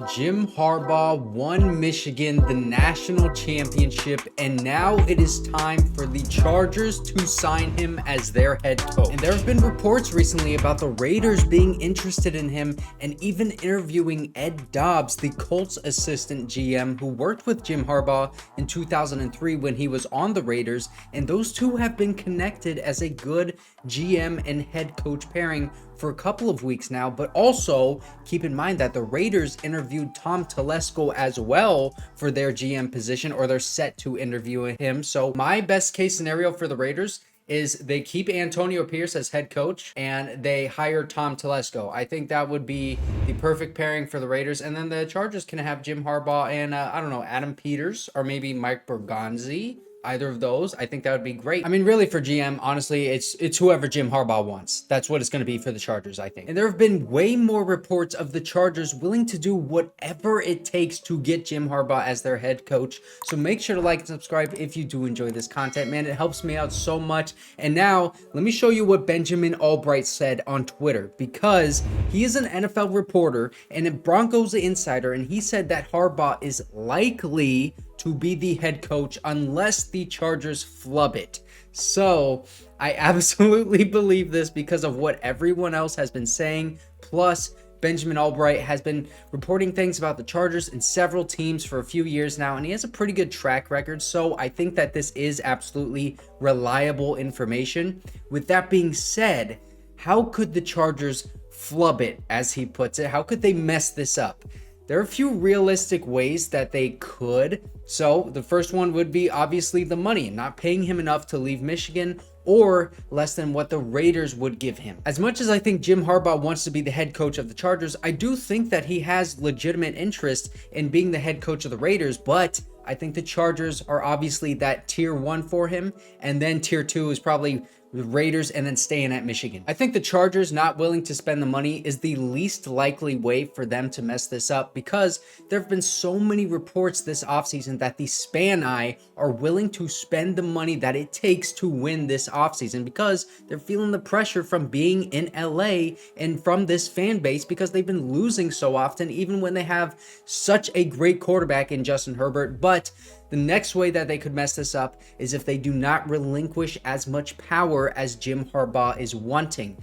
Jim Harbaugh won Michigan the national championship, and now it is time for the Chargers to sign him as their head coach. And there have been reports recently about the Raiders being interested in him and even interviewing Ed Dobbs, the Colts assistant GM who worked with Jim Harbaugh in 2003 when he was on the Raiders, and those two have been connected as a good GM and head coach pairing for a couple of weeks now. But also keep in mind that the Raiders interviewed Tom Telesco as well for their GM position, or they're set to interview him. So my best case scenario for the Raiders is they keep Antonio Pierce as head coach and they hire Tom Telesco. I think that would be the perfect pairing for the Raiders. And then the Chargers can have Jim Harbaugh and I don't know, Adam Peters or maybe Mike Bergonzi. Either of those, I think that would be great. I mean, really for GM, honestly, it's whoever Jim Harbaugh wants. That's what it's going to be for the Chargers, I think. And there have been way more reports of the Chargers willing to do whatever it takes to get Jim Harbaugh as their head coach. So make sure to like and subscribe if you do enjoy this content, man. It helps me out so much. And now, let me show you what Benjamin Albright said on Twitter, because he is an NFL reporter and a Broncos insider, and he said that Harbaugh is likely to be the head coach unless the Chargers flub it. So I absolutely believe this because of what everyone else has been saying. Plus, Benjamin Albright has been reporting things about the Chargers and several teams for a few years now, and he has a pretty good track record. So I think that this is absolutely reliable information. With that being said, how could the Chargers flub it, as he puts it? How could they mess this up? There are a few realistic ways that they could. So the first one would be obviously the money, not paying him enough to leave Michigan or less than what the Raiders would give him. As much as I think Jim Harbaugh wants to be the head coach of the Chargers, I do think that he has legitimate interest in being the head coach of the Raiders, but I think the Chargers are obviously that tier 1 for him, and then tier 2 is probably the Raiders and then staying at Michigan. I think the Chargers not willing to spend the money is the least likely way for them to mess this up, because there have been so many reports this offseason that the Spani are willing to spend the money that it takes to win this offseason, because they're feeling the pressure from being in LA and from this fan base, because they've been losing so often even when they have such a great quarterback in Justin Herbert. But the next way that they could mess this up is if they do not relinquish as much power as Jim Harbaugh is wanting.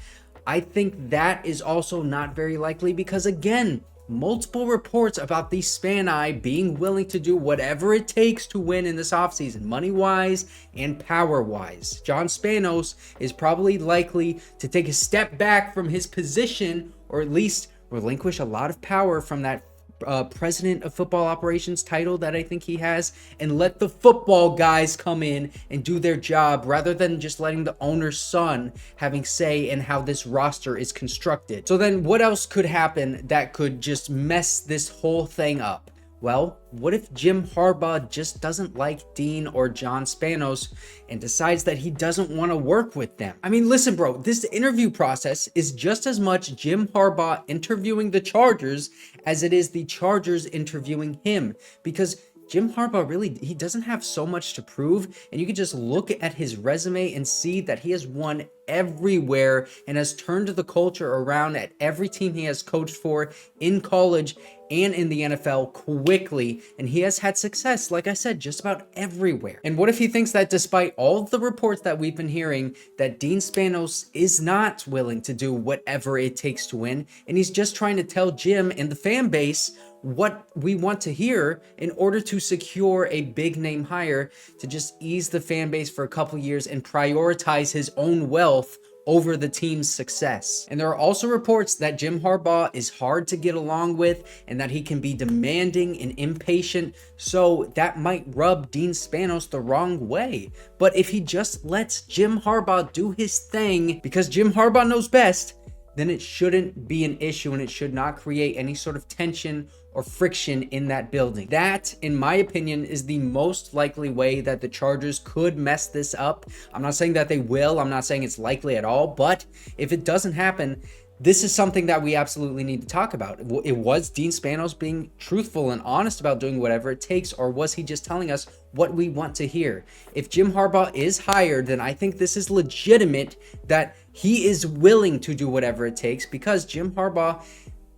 I think that is also not very likely because, again, multiple reports about the Spani being willing to do whatever it takes to win in this offseason, money-wise and power-wise. John Spanos is probably likely to take a step back from his position, or at least relinquish a lot of power from that president of football operations title that I think he has, and let the football guys come in and do their job rather than just letting the owner's son having say in how this roster is constructed. So then what else could happen that could just mess this whole thing up? Well, what if Jim Harbaugh just doesn't like Dean or John Spanos and decides that he doesn't want to work with them? I mean, listen, bro, this interview process is just as much Jim Harbaugh interviewing the Chargers as it is the Chargers interviewing him, because Jim Harbaugh really, he doesn't have so much to prove, and you can just look at his resume and see that he has won everywhere and has turned the culture around at every team he has coached for in college and in the NFL quickly, and he has had success, like I said, just about everywhere. And what if he thinks that despite all of the reports that we've been hearing that Dean Spanos is not willing to do whatever it takes to win, and he's just trying to tell Jim and the fan base what we want to hear in order to secure a big name hire to just ease the fan base for a couple years and prioritize his own wealth over the team's success. And there are also reports that Jim Harbaugh is hard to get along with and that he can be demanding and impatient, so that might rub Dean Spanos the wrong way. But if he just lets Jim Harbaugh do his thing because Jim Harbaugh knows best, then it shouldn't be an issue and it should not create any sort of tension or friction in that building. That, in my opinion, is the most likely way that the Chargers could mess this up. I'm not saying that they will. I'm not saying it's likely at all. But if it doesn't happen, this is something that we absolutely need to talk about. It was Dean Spanos being truthful and honest about doing whatever it takes, or was he just telling us what we want to hear? If Jim Harbaugh is hired, then I think this is legitimate that he is willing to do whatever it takes, because Jim Harbaugh,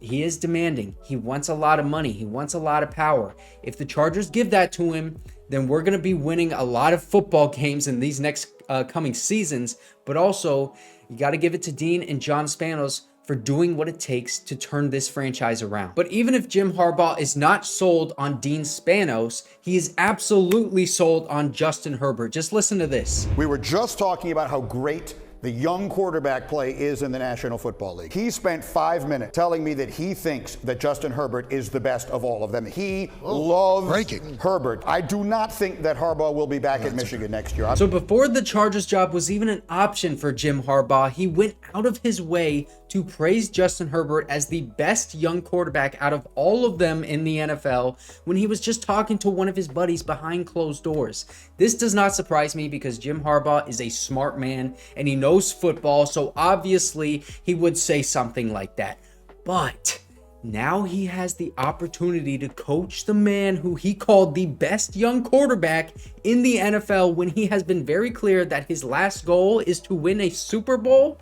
he is demanding. He wants a lot of money. He wants a lot of power. If the Chargers give that to him, then we're going to be winning a lot of football games in these next coming seasons. But also, you got to give it to Dean and John Spanos for doing what it takes to turn this franchise around. But even if Jim Harbaugh is not sold on Dean Spanos, he is absolutely sold on Justin Herbert. Just listen to this. We were just talking about how great the young quarterback play is in the National Football League. He spent 5 minutes telling me that he thinks that Justin Herbert is the best of all of them. He loves Herbert. I do not think that Harbaugh will be back at Michigan next year. So before the Chargers job was even an option for Jim Harbaugh, he went out of his way to praise Justin Herbert as the best young quarterback out of all of them in the NFL when he was just talking to one of his buddies behind closed doors. This does not surprise me because Jim Harbaugh is a smart man and he knows football, so obviously he would say something like that. But now he has the opportunity to coach the man who he called the best young quarterback in the NFL when he has been very clear that his last goal is to win a Super Bowl.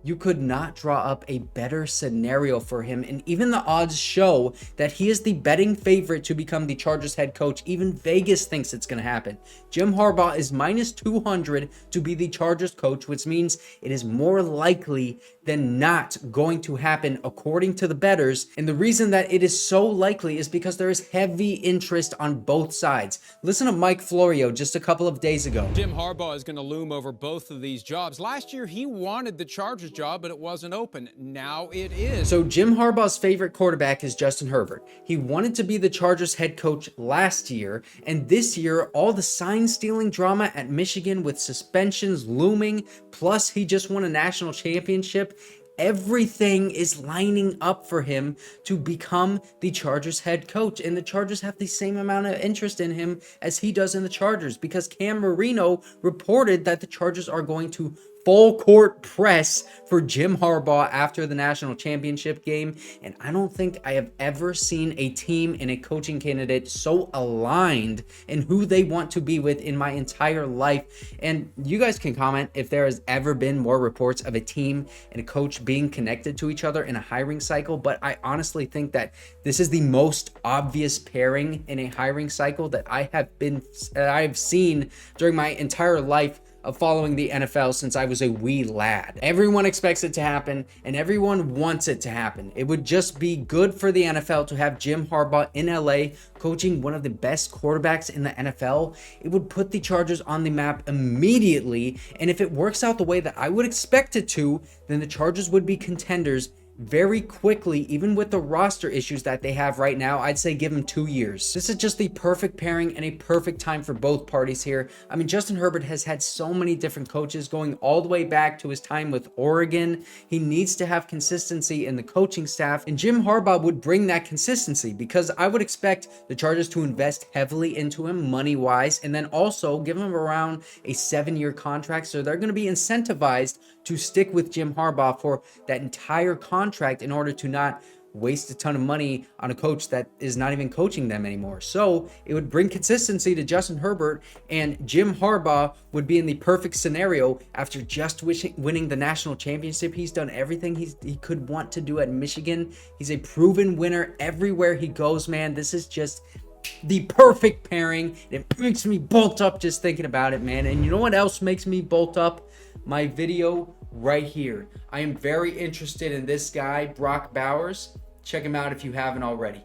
You could not draw up a better scenario for him, and even the odds show that he is the betting favorite to become the Chargers head coach. Even Vegas thinks it's going to happen. Jim Harbaugh is minus 200 to be the Chargers coach, which means it is more likely than not going to happen according to the bettors. And the reason that it is so likely is because there is heavy interest on both sides. Listen to Mike Florio just a couple of days ago. Jim Harbaugh is going to loom over both of these jobs. Last year, he wanted the Chargers job, but it wasn't open. Now it is. So Jim Harbaugh's favorite quarterback is Justin Herbert. He wanted to be the Chargers head coach last year, and this year, all the sign-stealing drama at Michigan with suspensions looming, plus he just won a national championship. Everything is lining up for him to become the Chargers head coach. And the Chargers have the same amount of interest in him as he does in the Chargers, because Cam Marino reported that the Chargers are going to full court press for Jim Harbaugh after the national championship game. And I don't think I have ever seen a team and a coaching candidate so aligned in who they want to be with in my entire life. And you guys can comment if there has ever been more reports of a team and a coach being connected to each other in a hiring cycle. But I honestly think that this is the most obvious pairing in a hiring cycle that I've seen during my entire life of following the NFL since I was a wee lad. Everyone expects it to happen and everyone wants it to happen. It would just be good for the NFL to have Jim Harbaugh in LA coaching one of the best quarterbacks in the NFL. It would put the Chargers on the map immediately, and if it works out the way that I would expect it to, then the Chargers would be contenders very quickly. Even with the roster issues that they have right now, I'd say give them 2 years. This is just the perfect pairing and a perfect time for both parties here. I mean, Justin Herbert has had so many different coaches going all the way back to his time with Oregon. He needs to have consistency in the coaching staff, and Jim Harbaugh would bring that consistency, because I would expect the Chargers to invest heavily into him money-wise, and then also give him around a 7-year contract, so they're going to be incentivized to stick with Jim Harbaugh for that entire contract in order to not waste a ton of money on a coach that is not even coaching them anymore. So it would bring consistency to Justin Herbert, and Jim Harbaugh would be in the perfect scenario after just winning the national championship. He's done everything he could want to do at Michigan. He's a proven winner everywhere he goes, man. This is just the perfect pairing. It makes me bolt up just thinking about it, man. And you know what else makes me bolt up? My video right here. I am very interested in this guy, Brock Bowers. Check him out if you haven't already.